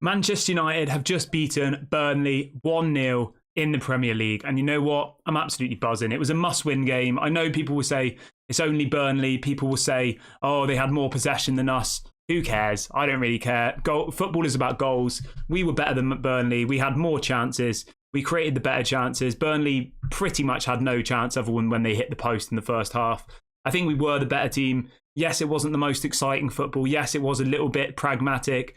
Manchester United have just beaten Burnley 1-0 in the Premier League. And you know what? I'm absolutely buzzing. It was a must-win game. I know people will say it's only Burnley. People will say, oh, they had more possession than us. Who cares? I don't really care. Football is about goals. We were better than Burnley. We had more chances. We created the better chances. Burnley pretty much had no chance other than when they hit the post in the first half. I think we were the better team. Yes, it wasn't the most exciting football. Yes, it was a little bit pragmatic.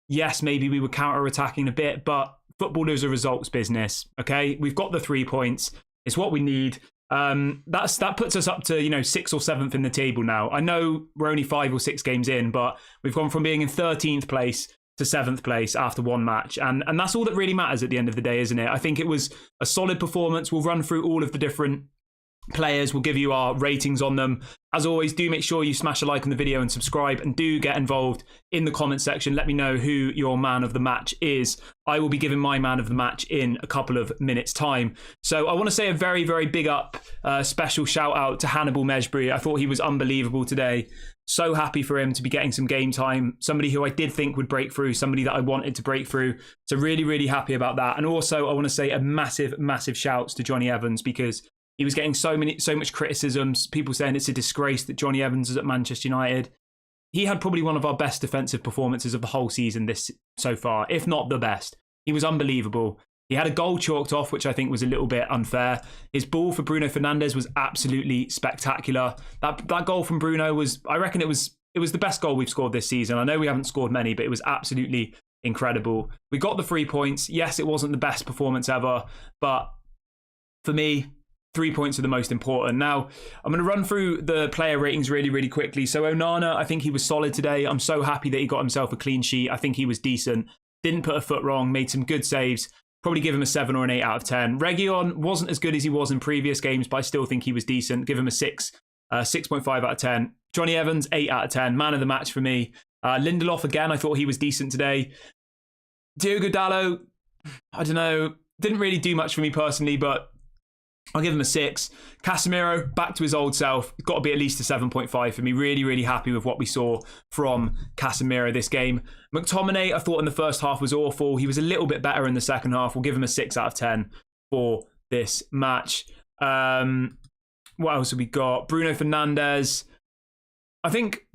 Yes, maybe we were counter-attacking a bit, but football is a results business, okay? We've got the 3 points. It's what we need. That puts us up to 6th or 7th in the table now. I know we're only 5 or 6 games in, but we've gone from being in 13th place to 7th place after one match. And that's all that really matters at the end of the day, isn't it? I think it was a solid performance. We'll run through all of the different players. We'll give you our ratings on them. As always, do make sure you smash a like on the video and subscribe, and do get involved in the comment section. Let me know who your man of the match is. I will be giving my man of the match in a couple of minutes time. So I want to say a very, very big up, special shout out to Hannibal Mejbri. I thought he was unbelievable today. So happy for him to be getting some game time. Somebody who I did think would break through, somebody that I wanted to break through. So really, really happy about that. And also I want to say a massive, massive shouts to Johnny Evans, because he was getting so much criticisms. People saying it's a disgrace that Johnny Evans is at Manchester United. He had probably one of our best defensive performances of the whole season this so far, if not the best. He was unbelievable. He had a goal chalked off, which I think was a little bit unfair. His ball for Bruno Fernandes was absolutely spectacular. That goal from Bruno was, I reckon it was the best goal we've scored this season. I know we haven't scored many, but it was absolutely incredible. We got the 3 points. Yes, it wasn't the best performance ever, but for me, 3 points are the most important. Now, I'm going to run through the player ratings really, really quickly. So Onana, I think he was solid today. I'm so happy that he got himself a clean sheet. I think he was decent. Didn't put a foot wrong, made some good saves. Probably give him a 7 or an 8 out of 10. Reguilon wasn't as good as he was in previous games, but I still think he was decent. Give him a 6, 6.5 out of 10. Johnny Evans, 8 out of 10. Man of the match for me. Lindelof, again, I thought he was decent today. Diogo Dalot, I don't know, didn't really do much for me personally, but I'll give him a 6. Casemiro, back to his old self. It's got to be at least a 7.5 for me. Really, really happy with what we saw from Casemiro this game. McTominay, I thought in the first half was awful. He was a little bit better in the second half. We'll give him a 6 out of 10 for this match. What else have we got? Bruno Fernandes. I think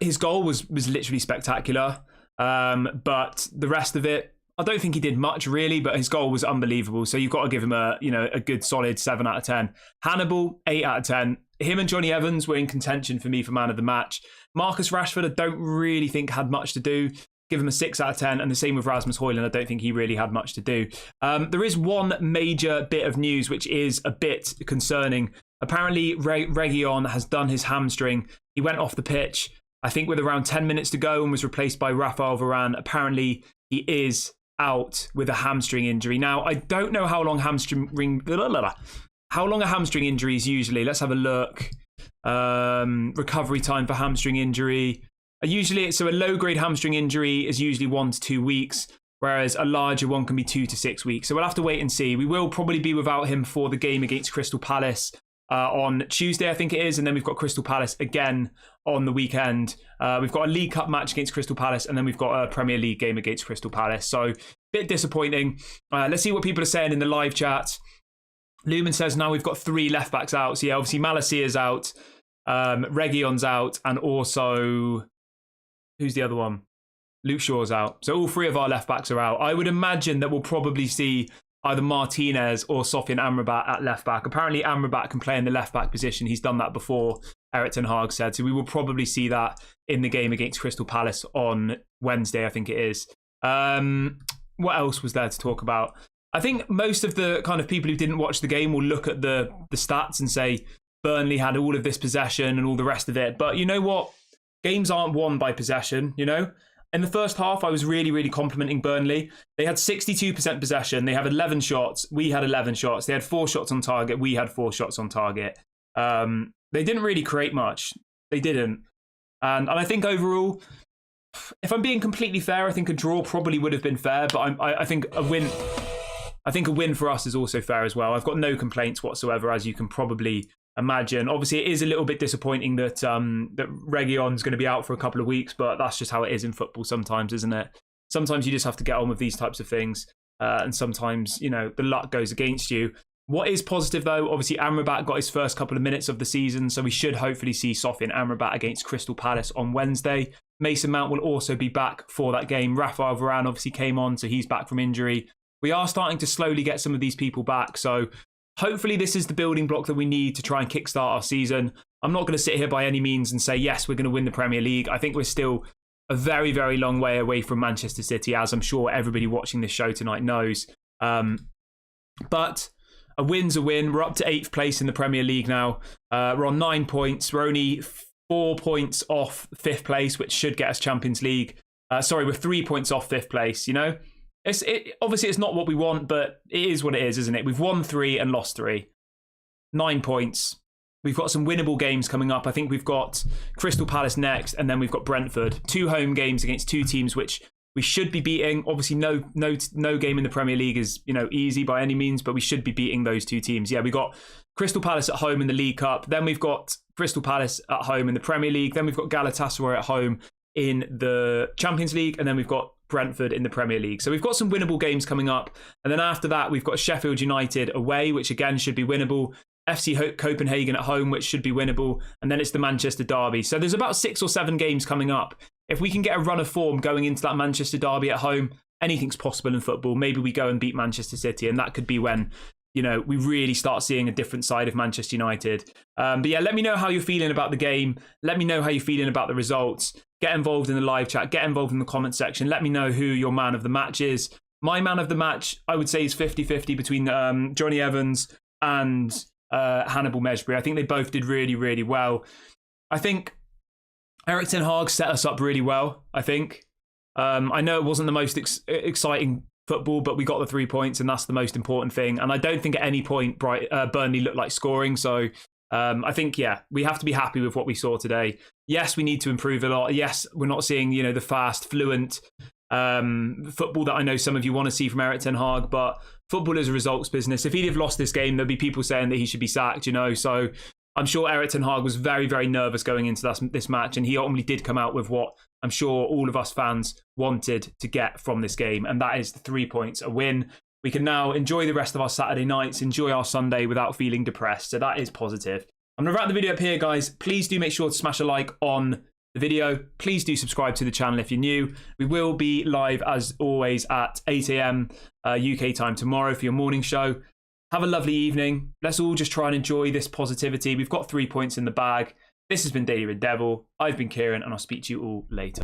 his goal was literally spectacular. But the rest of it, I don't think he did much really, but his goal was unbelievable. So you've got to give him a good solid 7 out of 10. Hannibal, 8 out of 10. Him and Johnny Evans were in contention for me for man of the match. Marcus Rashford, I don't really think had much to do. Give him a 6 out of 10. And the same with Rasmus Højlund. I don't think he really had much to do. There is one major bit of news which is a bit concerning. Apparently, Reguilon has done his hamstring. He went off the pitch, I think with around 10 minutes to go, and was replaced by Rafael Varane. Apparently, he is out with a hamstring injury. Now, I don't know how long a hamstring injury is usually. Let's have a look. Recovery time for hamstring injury. A low-grade hamstring injury is usually 1 to 2 weeks, whereas a larger one can be 2 to 6 weeks. So we'll have to wait and see. We will probably be without him for the game against Crystal Palace on Tuesday, I think it is, and then we've got Crystal Palace again on the weekend. We've got a League Cup match against Crystal Palace, and then we've got a Premier League game against Crystal Palace. So a bit disappointing. Let's see what people are saying in the live chat. Lumen says now we've got 3 left backs out. So yeah, obviously Malasia's out, Reguilon's out, and also who's the other one? Luke Shaw's out. So all 3 of our left backs are out. I would imagine that we'll probably see either Martinez or Sofian Amrabat at left back. Apparently Amrabat can play in the left back position. He's done that before, Erik ten Hag said. So we will probably see that in the game against Crystal Palace on Wednesday, I think it is. What else was there to talk about? I think most of the kind of people who didn't watch the game will look at the stats and say Burnley had all of this possession and all the rest of it. But you know what? Games aren't won by possession, you know? In the first half, I was really, really complimenting Burnley. They had 62% possession. They had 11 shots. We had 11 shots. They had 4 shots on target. We had 4 shots on target. They didn't really create much. They didn't. And I think overall, if I'm being completely fair, I think a draw probably would have been fair. But I think a win. I think a win for us is also fair as well. I've got no complaints whatsoever, as you can probably imagine. Obviously, it is a little bit disappointing that that Reguilon's going to be out for a couple of weeks, but that's just how it is in football sometimes, isn't it? sometimes you just have to get on with these types of things. And sometimes, you know, the luck goes against you. What is positive, though, obviously Amrabat got his first couple of minutes of the season, so we should hopefully see Sofian Amrabat against Crystal Palace on Wednesday. Mason Mount will also be back for that game. Rafael Varane obviously came on, so he's back from injury. We are starting to slowly get some of these people back, so hopefully this is the building block that we need to try and kickstart our season. I'm not going to sit here by any means and say, yes, we're going to win the Premier League. I think we're still a very, very long way away from Manchester City, as I'm sure everybody watching this show tonight knows. But a win's a win. We're up to 8th place in the Premier League now. We're on 9 points. We're only 4 points off 5th place, which should get us Champions League. We're 3 points off 5th place, you know? Obviously, it's not what we want, but it is what it is, isn't it? We've won 3 and lost 3. 9 points. We've got some winnable games coming up. I think we've got Crystal Palace next, and then we've got Brentford. 2 home games against 2 teams which we should be beating. Obviously, no game in the Premier League is, you know, easy by any means, but we should be beating those 2 teams. Yeah, we got Crystal Palace at home in the League Cup. Then we've got Crystal Palace at home in the Premier League. Then we've got Galatasaray at home in the Champions League, and then we've got Brentford in the Premier League. So we've got some winnable games coming up. And then after that, we've got Sheffield United away, which again should be winnable. FC Copenhagen at home, which should be winnable. And then it's the Manchester Derby. So there's about 6 or 7 games coming up. If we can get a run of form going into that Manchester Derby at home, anything's possible in football. Maybe we go and beat Manchester City, and that could be when, you know, we really start seeing a different side of Manchester United. But yeah, let me know how you're feeling about the game. Let me know how you're feeling about the results. Get involved in the live chat. Get involved in the comment section. Let me know who your man of the match is. My man of the match, I would say, is 50-50 between Johnny Evans and Hannibal Mejbri. I think they both did really, really well. I think Erik ten Hag set us up really well, I think. I know it wasn't the most exciting football, but we got the 3 points, and that's the most important thing. And I don't think at any point Burnley looked like scoring. So I think, yeah, we have to be happy with what we saw today. Yes, we need to improve a lot. Yes, we're not seeing, you know, the fast, fluent football that I know some of you want to see from Erik ten Hag, but football is a results business. If he'd have lost this game, there'd be people saying that he should be sacked, you know. So I'm sure Erik ten Hag was very, very nervous going into this match, and he ultimately did come out with what I'm sure all of us fans wanted to get from this game, and that is the 3 points, a win. We can now enjoy the rest of our Saturday nights, enjoy our Sunday without feeling depressed, so that is positive. I'm going to wrap the video up here, guys. Please do make sure to smash a like on the video. Please do subscribe to the channel if you're new. We will be live, as always, at 8 a.m. UK time tomorrow for your morning show. Have a lovely evening. Let's all just try and enjoy this positivity. We've got 3 points in the bag. This has been Daily Red Devil. I've been Kieran, and I'll speak to you all later.